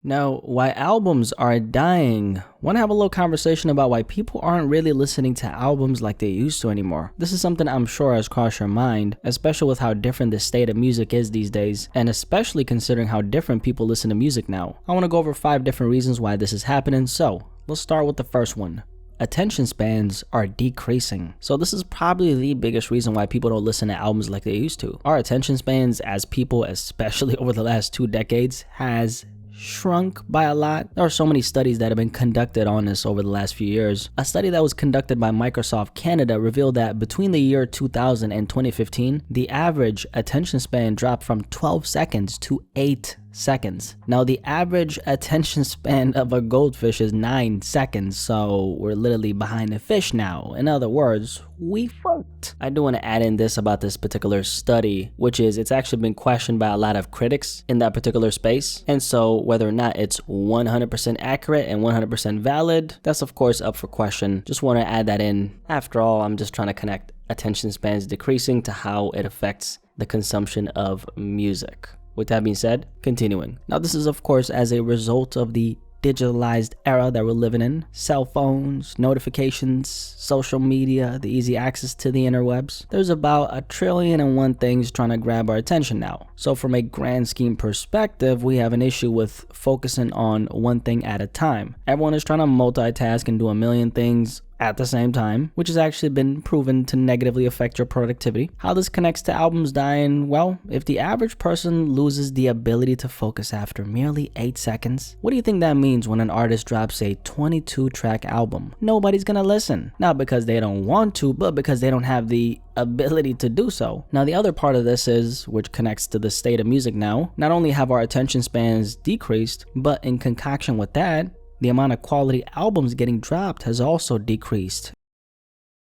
Now, why albums are dying. Want to have a little conversation about why people aren't really listening to albums like they used to anymore. This is something I'm sure has crossed your mind, especially with how different the state of music is these days, and especially considering how different people listen to music now. I want to go over 5 different reasons why this is happening, so let's start with the first one. Attention spans are decreasing. So this is probably the biggest reason why people don't listen to albums like they used to. Our attention spans as people, especially over the last 2 decades, has shrunk by a lot. There are so many studies that have been conducted on this over the last few years. A study that was conducted by Microsoft Canada revealed that between the year 2000 and 2015, the average attention span dropped from 12 seconds to 8 seconds. Now, the average attention span of a goldfish is 9 seconds, so we're literally behind the fish now. In other words, we fucked. I do want to add in this about this particular study, which is it's actually been questioned by a lot of critics in that particular space. And so whether or not it's 100% accurate and 100% valid, that's of course up for question. Just want to add that in. After all, I'm just trying to connect attention spans decreasing to how it affects the consumption of music. With that being said, continuing. Now, this is of course as a result of the digitalized era that we're living in. Cell phones, notifications, social media, the easy access to the interwebs. There's about 1,000,001,000,001 things trying to grab our attention now. So from a grand scheme perspective, we have an issue with focusing on one thing at a time. Everyone is trying to multitask and do a million things at the same time, which has actually been proven to negatively affect your productivity. How this connects to albums dying? Well, if the average person loses the ability to focus after merely 8 seconds, what do you think that means when an artist drops a 22-track album? Nobody's gonna listen. Not because they don't want to, but because they don't have the ability to do so. Now, the other part of this is, which connects to the state of music now, not only have our attention spans decreased, but in concoction with that, the amount of quality albums getting dropped has also decreased.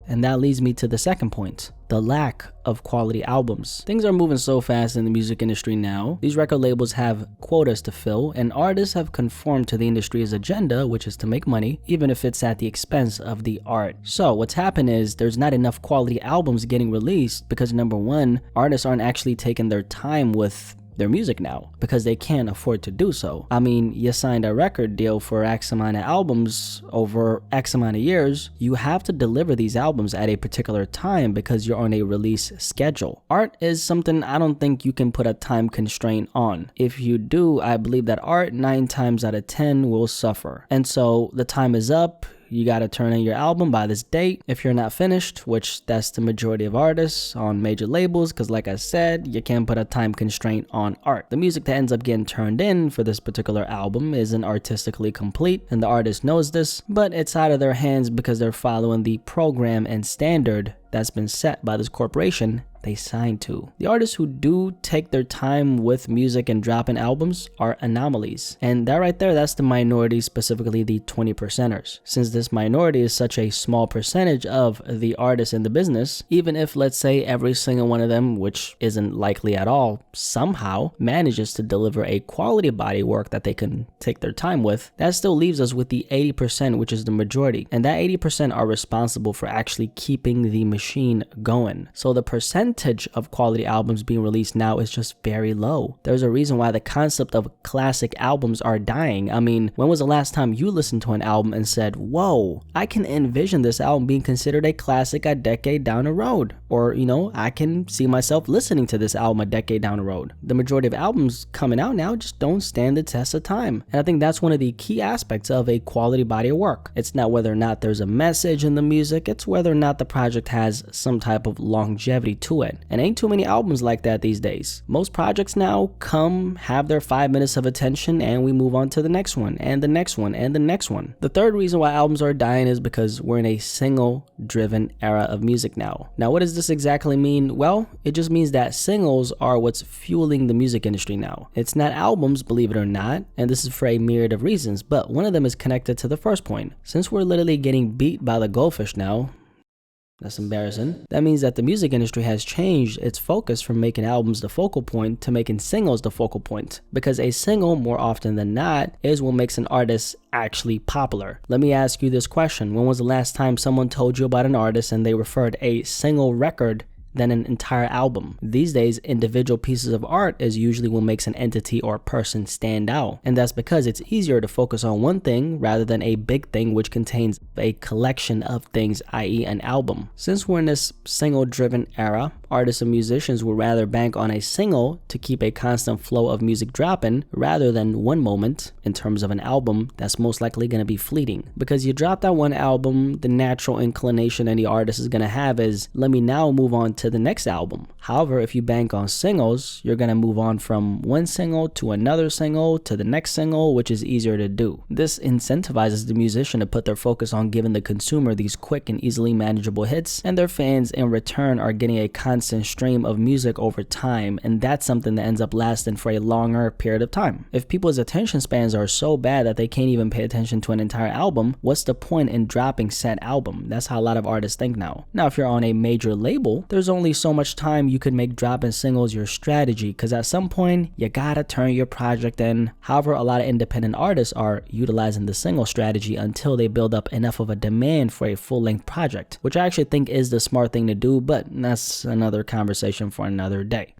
And that leads me to the second point, the lack of quality albums. Things are moving so fast in the music industry now. These record labels have quotas to fill, and artists have conformed to the industry's agenda, which is to make money, even if it's at the expense of the art. So what's happened is there's not enough quality albums getting released because, number one, artists aren't actually taking their time with their music now because they can't afford to do so. I mean, you signed a record deal for X amount of albums over X amount of years. You have to deliver these albums at a particular time because you're on a release schedule. Art is something I don't think you can put a time constraint on. If you do, I believe that art 9 times out of 10 will suffer. And so the time is up. You got to turn in your album by this date. If you're not finished, which that's the majority of artists on major labels, because like I said, you can't put a time constraint on art. The music that ends up getting turned in for this particular album isn't artistically complete, and the artist knows this, but it's out of their hands because they're following the program and standard that's been set by this corporation they signed to. The artists who do take their time with music and dropping albums are anomalies. And that right there, that's the minority, specifically the 20%ers. Since this minority is such a small percentage of the artists in the business, even if let's say every single one of them, which isn't likely at all, somehow manages to deliver a quality body work that they can take their time with, that still leaves us with the 80%, which is the majority. And that 80% are responsible for actually keeping the machine going. So the percentage of quality albums being released now is just very low. There's a reason why the concept of classic albums are dying. I mean, when was the last time you listened to an album and said, whoa, I can envision this album being considered a classic a decade down the road? Or, I can see myself listening to this album a decade down the road. The majority of albums coming out now just don't stand the test of time. And I think that's one of the key aspects of a quality body of work. It's not whether or not there's a message in the music, it's whether or not the project has some type of longevity to it. And ain't too many albums like that these days. Most projects now have their 5 minutes of attention and we move on to the next one and the next one and the next one. The third reason why albums are dying is because we're in a single driven era of music now. Now, what does this exactly mean? Well, it just means that singles are what's fueling the music industry now. It's not albums, believe it or not, and this is for a myriad of reasons, but one of them is connected to the first point. Since we're literally getting beat by the goldfish now, that's embarrassing. That means that the music industry has changed its focus from making albums the focal point to making singles the focal point. Because a single, more often than not, is what makes an artist actually popular. Let me ask you this question. When was the last time someone told you about an artist and they referred a single record than an entire album. These days, individual pieces of art is usually what makes an entity or person stand out, and that's because it's easier to focus on one thing rather than a big thing which contains a collection of things, i.e. an album. Since we're in this single-driven era, artists and musicians would rather bank on a single to keep a constant flow of music dropping rather than one moment in terms of an album that's most likely going to be fleeting. Because you drop that one album, the natural inclination any artist is going to have is, let me now move on to the next album. However, if you bank on singles, you're going to move on from one single to another single to the next single, which is easier to do. This incentivizes the musician to put their focus on giving the consumer these quick and easily manageable hits, and their fans in return are getting a constant stream of music over time, and that's something that ends up lasting for a longer period of time. If people's attention spans are so bad that they can't even pay attention to an entire album, what's the point in dropping said album? That's how a lot of artists think now. Now, if you're on a major label, there's only so much time you could make dropping singles your strategy, because at some point, you gotta turn your project in. However, a lot of independent artists are utilizing the single strategy until they build up enough of a demand for a full-length project, which I actually think is the smart thing to do, but that's another conversation for another day.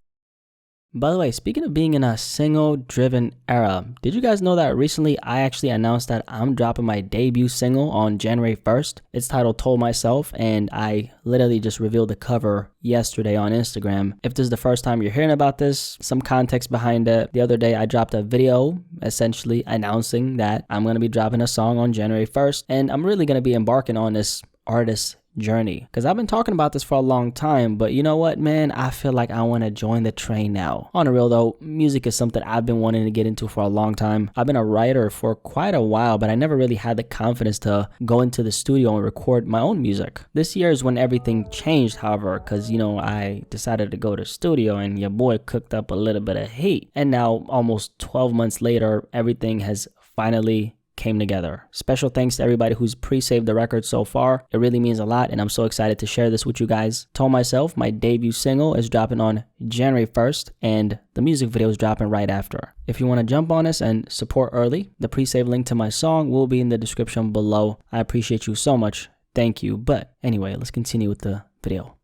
By the way, speaking of being in a single-driven era, did you guys know that recently I actually announced that I'm dropping my debut single on January 1st? It's titled Told Myself, and I literally just revealed the cover yesterday on Instagram. If this is the first time you're hearing about this, some context behind it. The other day I dropped a video essentially announcing that I'm going to be dropping a song on January 1st, and I'm really going to be embarking on this artist journey, because I've been talking about this for a long time, but you know what, man, I feel like I want to join the train now. On the real though, music is something I've been wanting to get into for a long time. I've been a writer for quite a while, but I never really had the confidence to go into the studio and record my own music. This year is when everything changed, however, because I decided to go to studio and your boy cooked up a little bit of heat, and now almost 12 months later, everything has finally came together. Special thanks to everybody who's pre-saved the record so far. It really means a lot, and I'm so excited to share this with you guys. Told Myself, my debut single, is dropping on January 1st, and the music video is dropping right after. If you want to jump on this and support early, the pre-save link to my song will be in the description below. I appreciate you so much. Thank you. But anyway, let's continue with the video.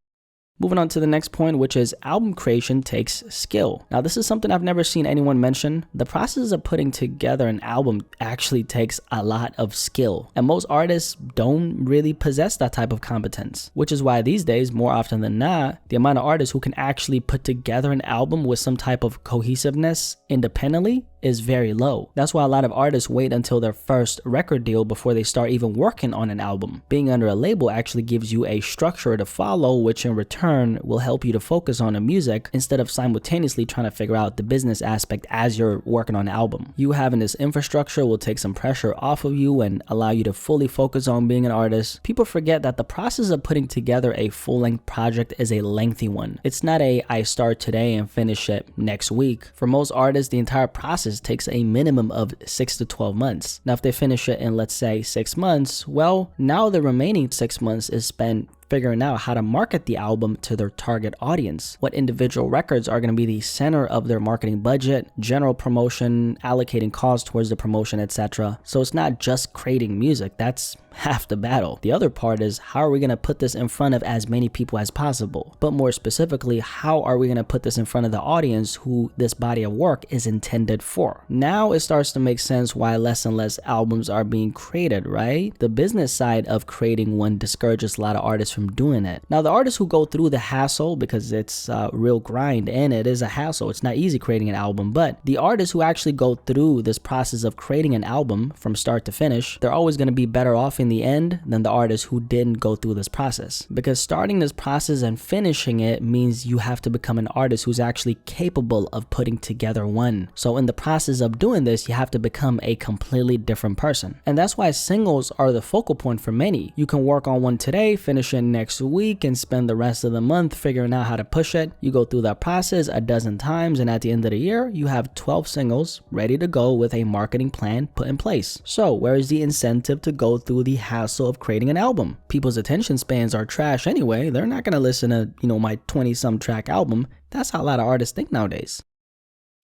Moving on to the next point, which is album creation takes skill. Now, this is something I've never seen anyone mention. The process of putting together an album actually takes a lot of skill, and most artists don't really possess that type of competence, which is why these days, more often than not, the amount of artists who can actually put together an album with some type of cohesiveness independently is very low. That's why a lot of artists wait until their first record deal before they start even working on an album. Being under a label actually gives you a structure to follow, which in return will help you to focus on the music instead of simultaneously trying to figure out the business aspect as you're working on an album. You having this infrastructure will take some pressure off of you and allow you to fully focus on being an artist. People forget that the process of putting together a full-length project is a lengthy one. It's not I start today and finish it next week. For most artists, the entire process takes a minimum of 6 to 12 months. Now, if they finish it in, let's say, 6 months, well, now the remaining 6 months is spent figuring out how to market the album to their target audience, what individual records are going to be the center of their marketing budget, general promotion, allocating costs towards the promotion, etc. So it's not just creating music. That's half the battle. The other part is, how are we going to put this in front of as many people as possible? But more specifically, how are we going to put this in front of the audience who this body of work is intended for? Now it starts to make sense why less and less albums are being created, right? The business side of creating one discourages a lot of artists from doing it. Now, the artists who go through the hassle, because it's a real grind and it is a hassle, it's not easy creating an album, but the artists who actually go through this process of creating an album from start to finish, they're always going to be better off in the end than the artists who didn't go through this process. Because starting this process and finishing it means you have to become an artist who's actually capable of putting together one. So in the process of doing this, you have to become a completely different person. And that's why singles are the focal point for many. You can work on one today, finish it next week, and spend the rest of the month figuring out how to push it. You go through that process a dozen times, and at the end of the year, you have 12 singles ready to go with a marketing plan put in place. So where is the incentive to go through the hassle of creating an album? People's attention spans are trash anyway. They're not going to listen to, my 20-some track album. That's how a lot of artists think nowadays.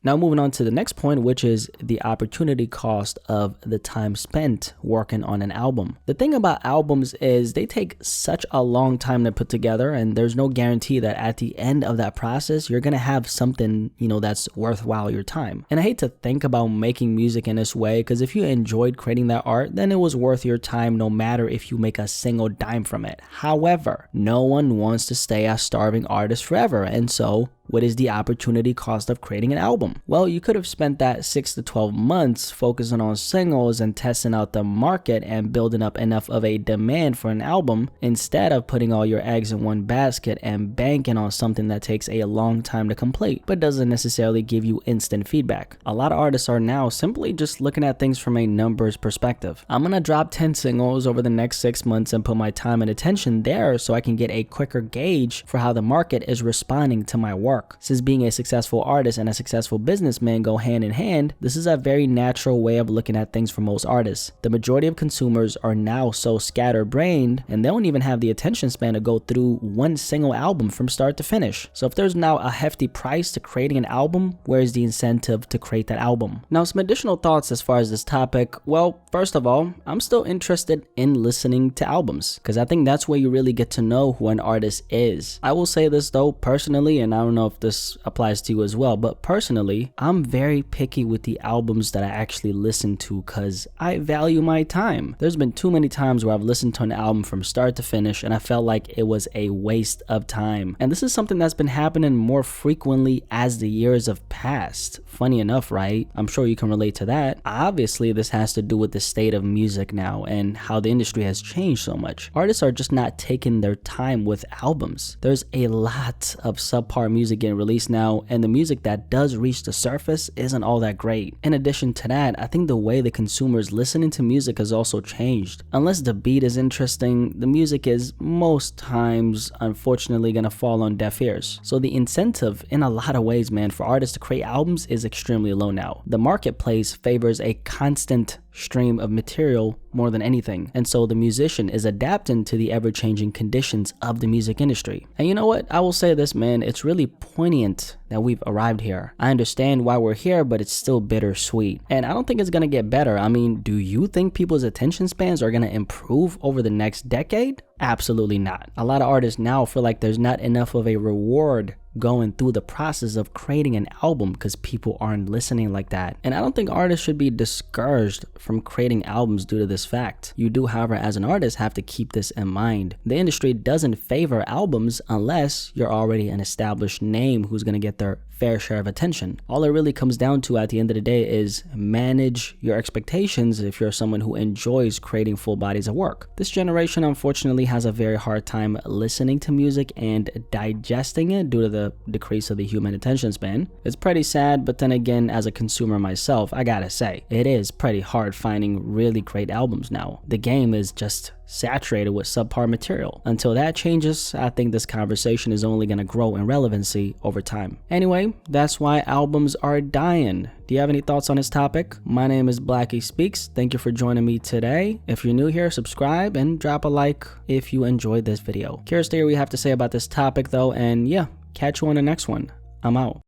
Now moving on to the next point, which is the opportunity cost of the time spent working on an album. The thing about albums is they take such a long time to put together, and there's no guarantee that at the end of that process, you're gonna have something, that's worthwhile your time. And I hate to think about making music in this way, because if you enjoyed creating that art, then it was worth your time no matter if you make a single dime from it. However, no one wants to stay a starving artist forever, and so what is the opportunity cost of creating an album? Well, you could have spent that 6 to 12 months focusing on singles and testing out the market and building up enough of a demand for an album instead of putting all your eggs in one basket and banking on something that takes a long time to complete but doesn't necessarily give you instant feedback. A lot of artists are now simply just looking at things from a numbers perspective. I'm gonna drop 10 singles over the next 6 months and put my time and attention there so I can get a quicker gauge for how the market is responding to my work. Since being a successful artist and a successful businessman go hand in hand, this is a very natural way of looking at things for most artists. The majority of consumers are now so scatterbrained and they don't even have the attention span to go through one single album from start to finish. So if there's now a hefty price to creating an album, where's the incentive to create that album? Now, some additional thoughts as far as this topic. Well, first of all, I'm still interested in listening to albums because I think that's where you really get to know who an artist is. I will say this though, personally, and I don't know if this applies to you as well, but personally, I'm very picky with the albums that I actually listen to because I value my time. There's been too many times where I've listened to an album from start to finish and I felt like it was a waste of time. And this is something that's been happening more frequently as the years have passed. Funny enough, right? I'm sure you can relate to that. Obviously, this has to do with the state of music now and how the industry has changed so much. Artists are just not taking their time with albums. There's a lot of subpar music getting released now, and the music that does reach the surface isn't all that great. In addition to that, I think the way the consumer's listening to music has also changed. Unless the beat is interesting, the music is most times unfortunately gonna fall on deaf ears. So the incentive in a lot of ways, man, for artists to create albums is extremely low now. The marketplace favors a constant stream of material more than anything, and so the musician is adapting to the ever-changing conditions of the music industry. And you know what, I will say this, man, it's really poignant that we've arrived here. I understand why we're here, but it's still bittersweet, and I don't think it's gonna get better. I mean, do you think people's attention spans are gonna improve over the next decade? Absolutely not. A lot of artists now feel like there's not enough of a reward going through the process of creating an album because people aren't listening like that. And I don't think artists should be discouraged from creating albums due to this fact. You do, however, as an artist, have to keep this in mind. The industry doesn't favor albums unless you're already an established name who's going to get their fair share of attention. All it really comes down to at the end of the day is manage your expectations if you're someone who enjoys creating full bodies of work. This generation unfortunately has a very hard time listening to music and digesting it due to the decrease of the human attention span. It's pretty sad, but then again, as a consumer myself, I gotta say, it is pretty hard finding really great albums now. The game is just saturated with subpar material. Until that changes, I think this conversation is only going to grow in relevancy over time. Anyway, that's why albums are dying. Do you have any thoughts on this topic? My name is Blacky Speaks. Thank you for joining me today. If you're new here, subscribe and drop a like if you enjoyed this video. Curious to hear what you have to say about this topic though, and yeah, catch you on the next one. I'm out.